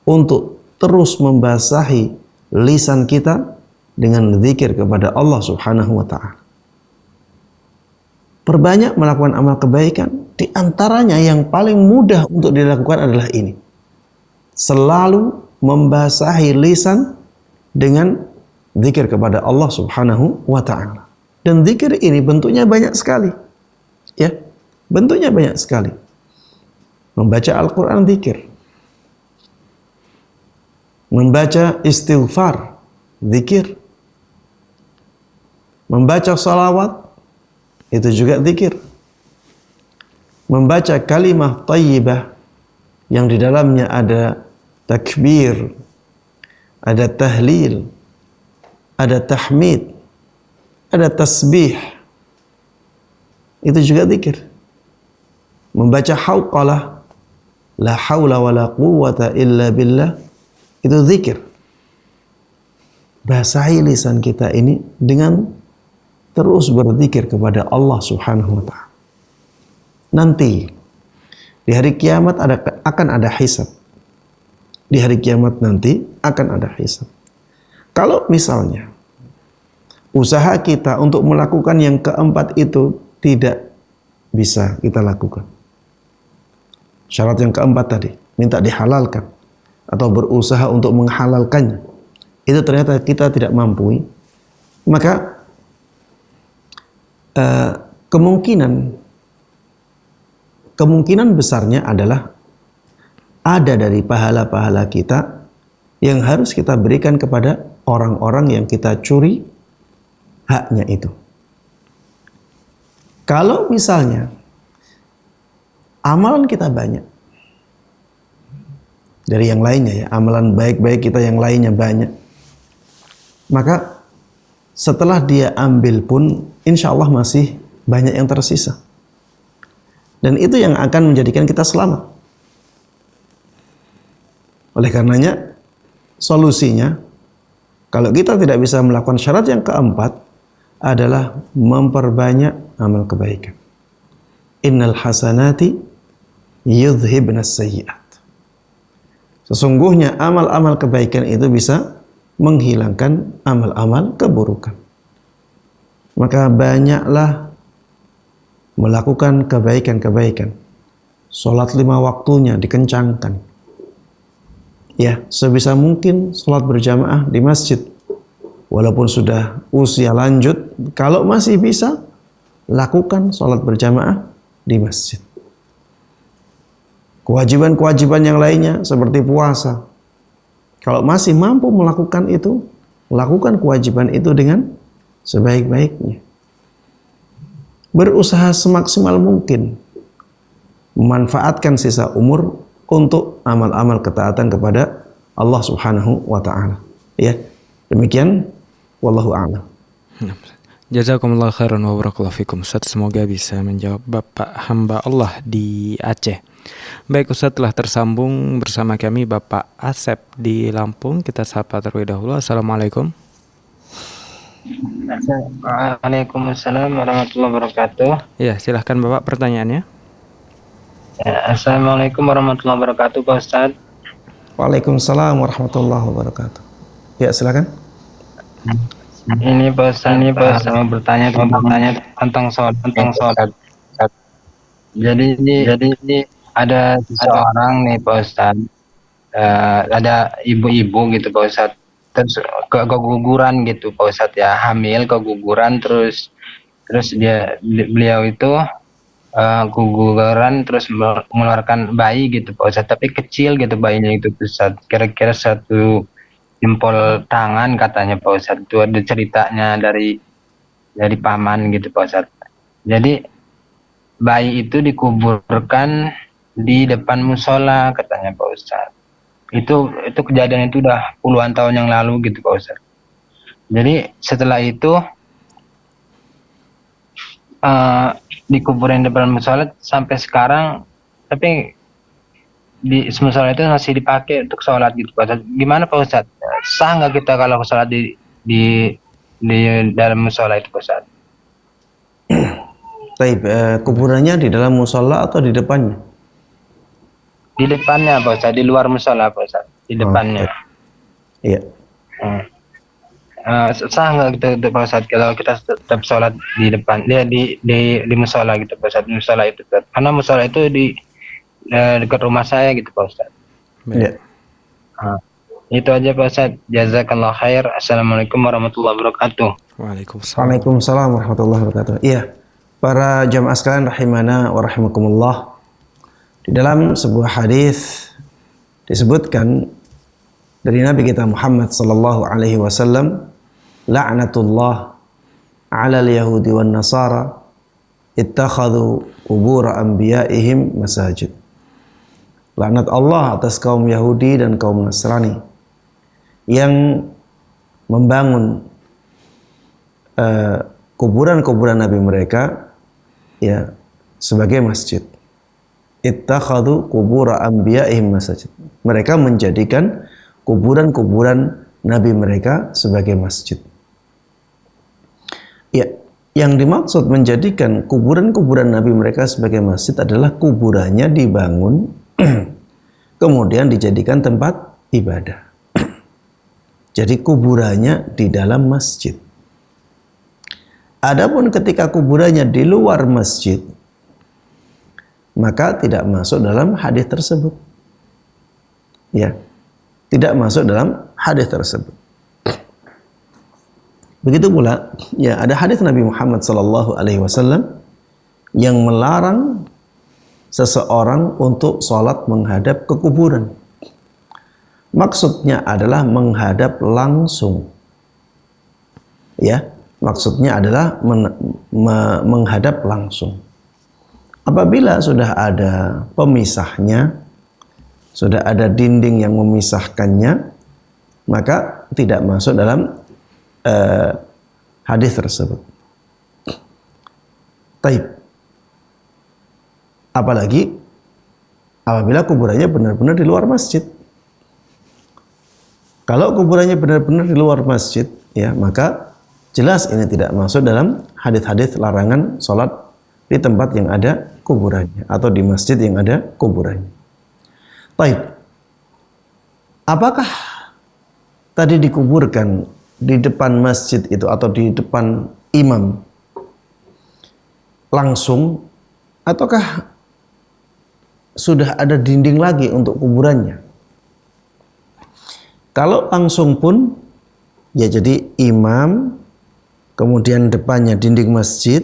untuk terus membasahi lisan kita dengan zikir kepada Allah Subhanahu wa ta'ala. Perbanyak melakukan amal kebaikan, di antaranya yang paling mudah untuk dilakukan adalah ini. Selalu membasahi lisan dengan zikir kepada Allah Subhanahu wa ta'ala. Dan zikir ini bentuknya banyak sekali. Ya, bentuknya banyak sekali. Membaca Al-Quran zikir. Membaca istighfar, zikir. Membaca salawat, itu juga zikir. Membaca kalimah thayyibah yang di dalamnya ada takbir, ada tahlil, ada tahmid, ada tasbih, itu juga zikir. Membaca hauqalah, la haula wa la quwwata illa billah, itu zikir. Basahi lisan kita ini dengan terus berzikir kepada Allah Subhanahu wa ta'ala. Nanti di hari kiamat akan ada hisab. di hari kiamat nanti akan ada hisab. Kalau misalnya usaha kita untuk melakukan yang keempat itu tidak bisa kita lakukan, syarat yang keempat tadi, minta dihalalkan atau berusaha untuk menghalalkannya, itu ternyata kita tidak mampu, maka kemungkinan besarnya adalah ada dari pahala-pahala kita yang harus kita berikan kepada orang-orang yang kita curi haknya itu. Kalau misalnya amalan kita banyak dari yang lainnya, ya, amalan baik-baik kita yang lainnya banyak, maka setelah dia ambil pun insya Allah masih banyak yang tersisa. Dan itu yang akan menjadikan kita selamat. Oleh karenanya, solusinya, kalau kita tidak bisa melakukan syarat yang keempat, adalah memperbanyak amal kebaikan. Innal hasanati yudhibnas sayyi'at. Sesungguhnya amal-amal kebaikan itu bisa menghilangkan amal-amal keburukan. Maka banyaklah melakukan kebaikan-kebaikan. Sholat 5 waktunya dikencangkan. Ya, sebisa mungkin sholat berjamaah di masjid. Walaupun sudah usia lanjut, kalau masih bisa, lakukan sholat berjamaah di masjid. Kewajiban-kewajiban yang lainnya seperti puasa, kalau masih mampu melakukan itu, lakukan kewajiban itu dengan sebaik-baiknya. Berusaha semaksimal mungkin memanfaatkan sisa umur untuk amal-amal ketaatan kepada Allah Subhanahu wa taala. Ya, demikian, wallahu a'lam. Jazakumullah khairan wa barakallahu fikum. Ustaz, semoga bisa menjawab Bapak hamba Allah di Aceh. Baik Ustaz, telah tersambung bersama kami Bapak Asep di Lampung. Kita sapa terlebih dahulu. Assalamualaikum. Waalaikumsalam warahmatullahi wabarakatuh. Ya, silahkan Bapak pertanyaannya. Ya, Assalamualaikum warahmatullahi wabarakatuh, Pak Ustaz. Waalaikumsalam warahmatullahi wabarakatuh. Ya, silakan. Ini Pak Ustaz, mau bertanya tentang sholat. Jadi ini ada seseorang nih Pak Ustaz, ada ibu-ibu gitu Pak Ustaz, terus keguguran gitu Pak Ustaz, ya, hamil keguguran, terus beliau itu keguguran terus mengeluarkan bayi gitu Pak Ustaz, tapi kecil gitu bayinya itu Pak Ustaz, kira-kira 1 jempol tangan katanya Pak Ustaz. Itu ada ceritanya dari paman gitu Pak Ustaz. Jadi bayi itu dikuburkan di depan musola katanya Pak Ustaz. Itu kejadian itu udah puluhan tahun yang lalu gitu Pak Ustaz. Jadi setelah itu dikuburin di depan musola sampai sekarang, tapi di musola itu masih dipakai untuk sholat gitu Pak Ustaz. Gimana Pak Ustaz? Sah nggak kita kalau sholat di dalam musola itu Pak Ustaz? Baik, kuburannya di dalam musola atau di depannya? Di depannya Pak Ustaz, di luar musola Pak Ustaz, di depannya. Iya. Sah nggak gitu Pak Ustaz kalau kita tetap sholat di depan, di musola gitu Pak Ustaz, di musola itu Pak. Karena musola itu di dekat rumah saya gitu Pak Ustaz. Iya. Itu aja Pak Ustaz. Jazakallah khair. Assalamualaikum warahmatullahi wabarakatuh. Waalaikumsalam warahmatullahi wabarakatuh. Iya. Para jamaah sekalian rahimana wa rahimakumullah. Di dalam sebuah hadis disebutkan dari Nabi kita Muhammad sallallahu alaihi wasallam, la'natullah 'ala al-yahudi wan nasara ittakhadhu qubur anbiya'ihim masajid. Laknat Allah atas kaum Yahudi dan kaum Nasrani yang membangun kuburan-kuburan nabi mereka, ya, sebagai masjid. Ittakhadhu qubur anbiya'ihim masajid. Mereka menjadikan kuburan-kuburan nabi mereka sebagai masjid. Ya, yang dimaksud menjadikan kuburan-kuburan nabi mereka sebagai masjid adalah kuburannya dibangun kemudian dijadikan tempat ibadah. Jadi kuburannya di dalam masjid. Adapun ketika kuburannya di luar masjid, maka tidak masuk dalam hadis tersebut. Ya, tidak masuk dalam hadis tersebut. Begitu pula, ya ada hadis Nabi Muhammad SAW yang melarang seseorang untuk sholat menghadap ke kuburan. Maksudnya adalah menghadap langsung. Ya, maksudnya adalah menghadap langsung. Apabila sudah ada pemisahnya, sudah ada dinding yang memisahkannya, maka tidak masuk dalam hadis tersebut. Taib. Apalagi apabila kuburannya benar-benar di luar masjid. Kalau kuburannya benar-benar di luar masjid, ya maka jelas ini tidak masuk dalam hadis-hadis larangan sholat di tempat yang ada kuburannya atau di masjid yang ada kuburannya. Taib. Apakah tadi dikuburkan di depan masjid itu atau di depan imam langsung, ataukah sudah ada dinding lagi untuk kuburannya? Kalau langsung pun, ya jadi imam, kemudian depannya dinding masjid,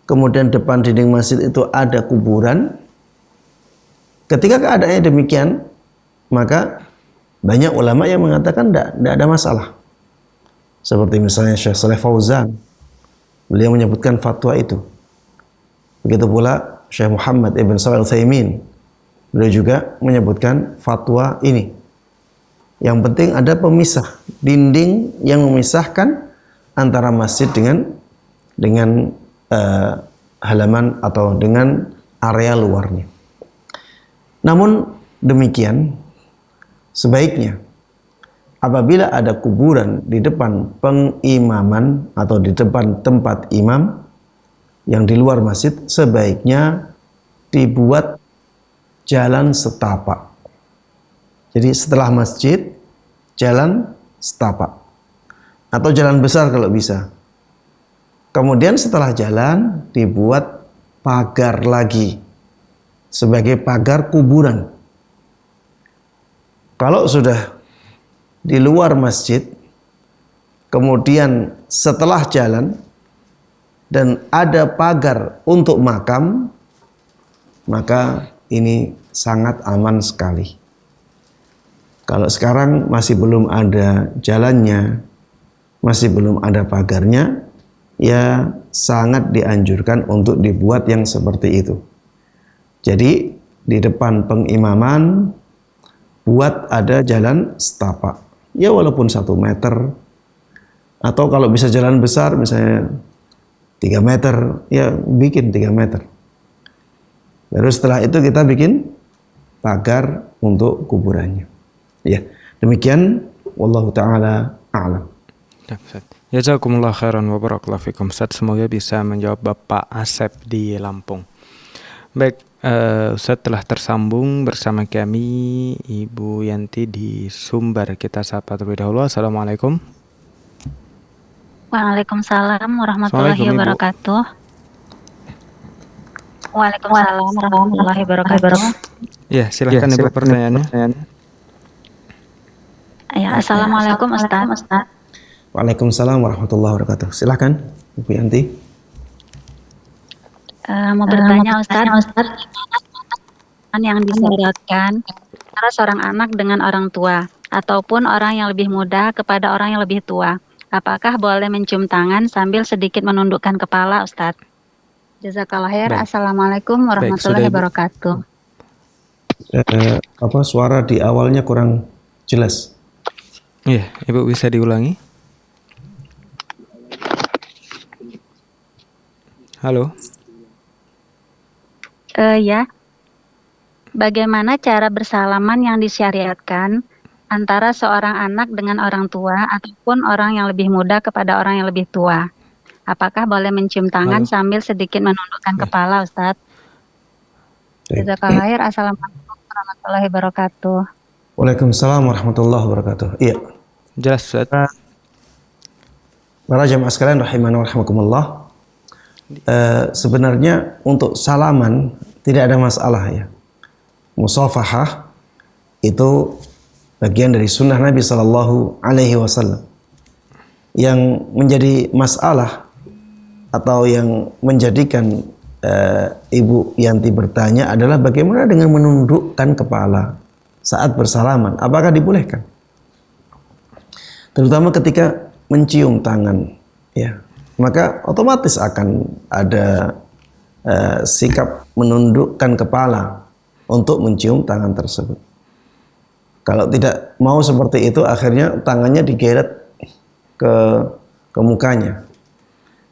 kemudian depan dinding masjid itu ada kuburan. Ketika keadaannya demikian, maka banyak ulama yang mengatakan tidak ada masalah. Seperti misalnya Syekh Shalih Fauzan, beliau menyebutkan fatwa itu. Begitu pula Syekh Muhammad Ibn Shalih Al-Utsaimin, beliau juga menyebutkan fatwa ini. Yang penting ada pemisah, dinding yang memisahkan antara masjid dengan halaman atau dengan area luarnya. Namun demikian, sebaiknya apabila ada kuburan di depan pengimaman atau di depan tempat imam yang di luar masjid, sebaiknya dibuat jalan setapak. Jadi setelah masjid, jalan setapak atau jalan besar kalau bisa. Kemudian setelah jalan dibuat pagar lagi sebagai pagar kuburan. Kalau sudah di luar masjid, kemudian setelah jalan dan ada pagar untuk makam, maka ini sangat aman sekali. Kalau sekarang masih belum ada jalannya, masih belum ada pagarnya, ya sangat dianjurkan untuk dibuat yang seperti itu. Jadi di depan pengimaman buat ada jalan setapak, ya walaupun 1 meter, atau kalau bisa jalan besar misalnya 3 meter, ya bikin 3 meter. Baru setelah itu kita bikin pagar untuk kuburannya. Ya, demikian wallahu taala a'lam. Jazakumullah khairan wa barakallahu fikum. Ustaz, semoga bisa menjawab Bapak Asep di Lampung. Baik, Ustaz telah tersambung bersama kami Ibu Yanti di Sumbar. Kita sapa terlebih dahulu. Assalamualaikum. Waalaikumsalam warahmatullahi wabarakatuh. Waalaikumsalam warahmatullahi wabarakatuh. Ya, silakan Ibu pertanyaannya. Ya, assalamualaikum Ustaz. Waalaikumsalam warahmatullahi wabarakatuh. Silakan Ibu Yanti. Mau bertanya Ustaz, yang disyariatkan antara seorang anak dengan orang tua ataupun orang yang lebih muda kepada orang yang lebih tua, apakah boleh mencium tangan sambil sedikit menundukkan kepala, Ustaz? Jazakallah khair. Assalamualaikum warahmatullahi wabarakatuh. Suara di awalnya kurang jelas. Iya, Ibu bisa diulangi? Halo. Ya. Bagaimana cara bersalaman yang disyariatkan antara seorang anak dengan orang tua ataupun orang yang lebih muda kepada orang yang lebih tua? Apakah boleh mencium tangan sambil sedikit menundukkan kepala, Ustaz? Jazakallah khair. Assalamualaikum warahmatullahi wabarakatuh. Waalaikumsalam warahmatullahi wabarakatuh. Iya. Jelas Ustaz. Para jamaah sekalian rahimana wa rahimakumullah. Sebenarnya untuk salaman tidak ada masalah ya. Musafahah itu bagian dari sunnah Nabi Sallallahu Alaihi Wasallam. Yang menjadi masalah atau yang menjadikan Ibu Yanti bertanya adalah bagaimana dengan menundukkan kepala saat bersalaman, apakah dibolehkan? Terutama ketika mencium tangan, ya, maka otomatis akan ada sikap menundukkan kepala untuk mencium tangan tersebut. Kalau tidak mau seperti itu, akhirnya tangannya digeret ke mukanya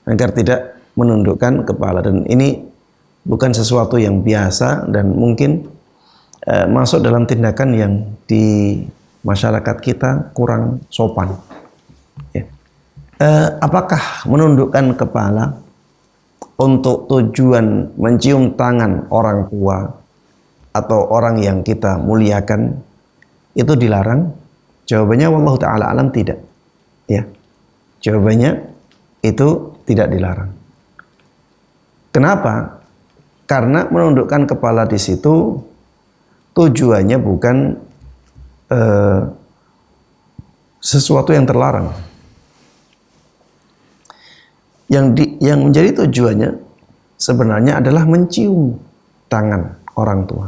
agar tidak menundukkan kepala, dan ini bukan sesuatu yang biasa dan mungkin masuk dalam tindakan yang di masyarakat kita kurang sopan ya. Apakah menundukkan kepala untuk tujuan mencium tangan orang tua atau orang yang kita muliakan itu dilarang? Jawabannya wallahu ta'ala alam tidak ya. Jawabannya itu tidak dilarang. Kenapa? Karena menundukkan kepala di situ tujuannya bukan sesuatu yang terlarang. Yang menjadi tujuannya sebenarnya adalah mencium tangan orang tua.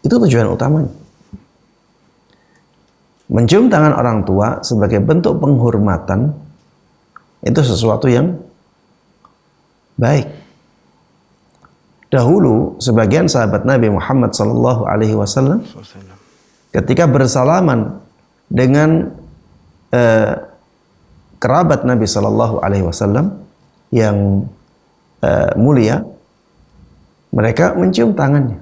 Itu tujuan utamanya. Mencium tangan orang tua sebagai bentuk penghormatan itu sesuatu yang baik. Dahulu sebagian sahabat Nabi Muhammad sallallahu alaihi wasallam ketika bersalaman dengan kerabat Nabi sallallahu alaihi wasallam yang mulia, mereka mencium tangannya.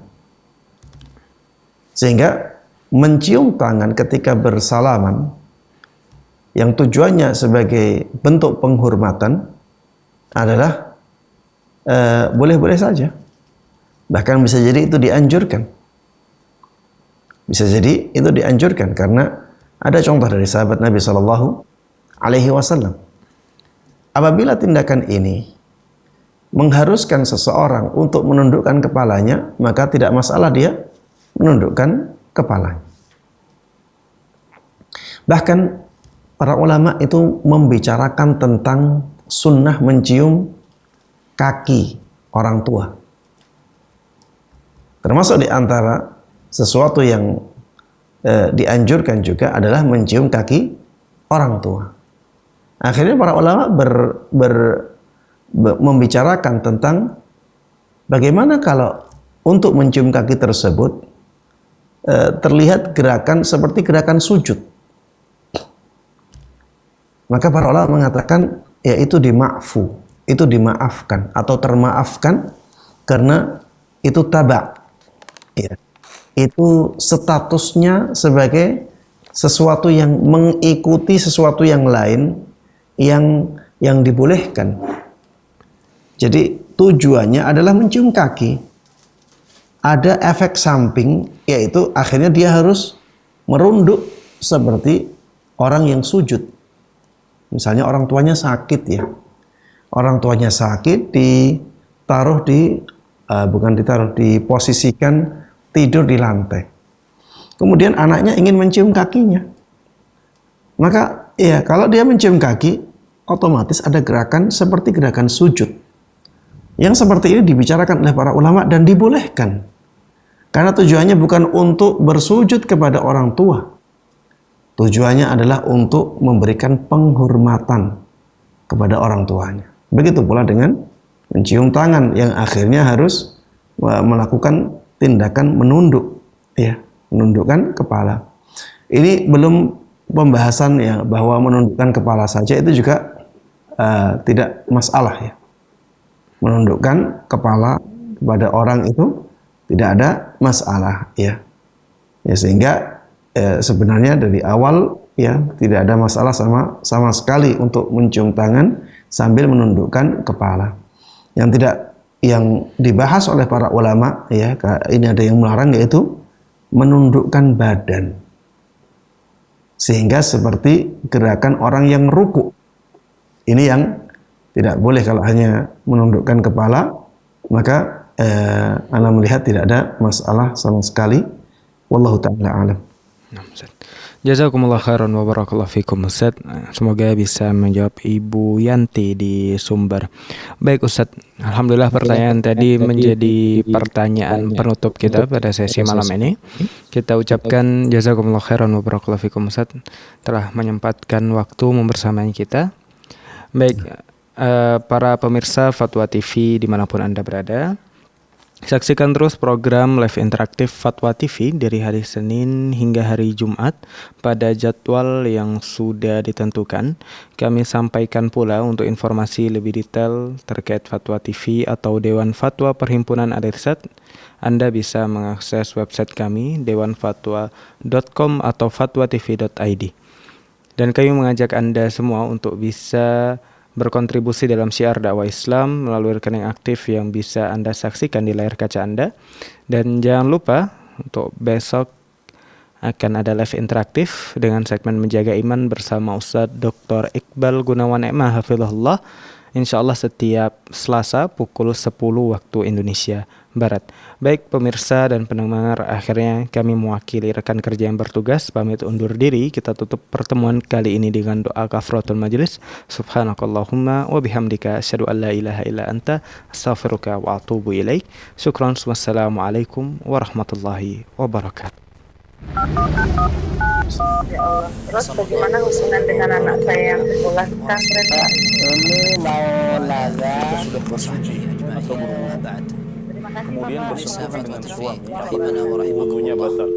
Sehingga mencium tangan ketika bersalaman yang tujuannya sebagai bentuk penghormatan adalah boleh-boleh saja. Bahkan bisa jadi itu dianjurkan. Bisa jadi itu dianjurkan karena ada contoh dari sahabat Nabi Sallallahu Alaihi Wasallam. Apabila tindakan ini mengharuskan seseorang untuk menundukkan kepalanya, maka tidak masalah dia menundukkan kepalanya. Bahkan para ulama itu membicarakan tentang sunnah mencium kaki orang tua. Termasuk di antara sesuatu yang dianjurkan juga adalah mencium kaki orang tua. Akhirnya para ulama membicarakan tentang bagaimana kalau untuk mencium kaki tersebut terlihat gerakan seperti gerakan sujud. Maka para ulama mengatakan ya itu dima'fu, itu dimaafkan atau termaafkan karena itu taba'. Ya. Itu statusnya sebagai sesuatu yang mengikuti sesuatu yang lain yang dibolehkan. Jadi tujuannya adalah mencium kaki. Ada efek samping, yaitu akhirnya dia harus merunduk seperti orang yang sujud. Misalnya orang tuanya sakit ya. Orang tuanya sakit diposisikan tidur di lantai. Kemudian anaknya ingin mencium kakinya. Maka ya kalau dia mencium kaki, otomatis ada gerakan seperti gerakan sujud. Yang seperti ini dibicarakan oleh para ulama dan dibolehkan. Karena tujuannya bukan untuk bersujud kepada orang tua. Tujuannya adalah untuk memberikan penghormatan kepada orang tuanya. Begitu pula dengan mencium tangan yang akhirnya harus melakukan tindakan menunduk, ya, menundukkan kepala. Ini belum pembahasan ya bahwa menundukkan kepala saja itu juga tidak masalah ya. Menundukkan kepala kepada orang itu tidak ada masalah ya. Ya sehingga sebenarnya dari awal ya tidak ada masalah sama sekali untuk mencium tangan sambil menundukkan kepala. Yang dibahas oleh para ulama ya, ini ada yang melarang yaitu menundukkan badan. sehingga seperti gerakan orang yang ruku. Ini yang tidak boleh. Kalau hanya menundukkan kepala, maka ana melihat tidak ada masalah sama sekali. Wallahu ta'ala alam. Nah, Ustaz. Jazakumullah khairan wa barakallahu fikum Ustaz. Semoga bisa menjawab Ibu Yanti di Sumber. Baik Ustaz, alhamdulillah pertanyaan tadi menjadi pertanyaan penutup kita pada sesi malam ini. Kita ucapkan jazakumullah khairan wa barakallahu fikum Ustaz telah menyempatkan waktu membersamai kita. Baik, para pemirsa Fatwa TV dimanapun Anda berada, saksikan terus program live interaktif Fatwa TV dari hari Senin hingga hari Jumat pada jadwal yang sudah ditentukan. Kami sampaikan pula untuk informasi lebih detail terkait Fatwa TV atau Dewan Fatwa Perhimpunan Al-Irsyad. Anda bisa mengakses website kami dewanfatwa.com atau fatwatv.id. Dan kami mengajak Anda semua untuk bisa berkontribusi dalam syiar dakwah Islam melalui rekening aktif yang bisa Anda saksikan di layar kaca Anda. Dan jangan lupa untuk besok akan ada live interaktif dengan segmen Menjaga Iman bersama Ustadz Dr. Iqbal Gunawan Emah Hafizahullah. Insyaallah setiap Selasa pukul 10 waktu Indonesia Barat. Baik pemirsa dan pendengar, akhirnya kami mewakili rekan kerja yang bertugas pamit undur diri. Kita tutup pertemuan kali ini dengan doa kafaratul majelis. Subhanakallahumma wa bihamdika asyhadu an la ilaha illa anta astaghfiruka wa atubu ilaik. Syukran. Wassalamualaikum warahmatullahi wabarakatuh. Ya Allah. Terus bagaimana hubungan dengan anak saya yang sekolah pesantren, Pak? Ini mau nanya sudah bersuci atau berwudu. Terima kasih, Kemudian Bapak. bersentuhan dengan suami atau wudunya batal.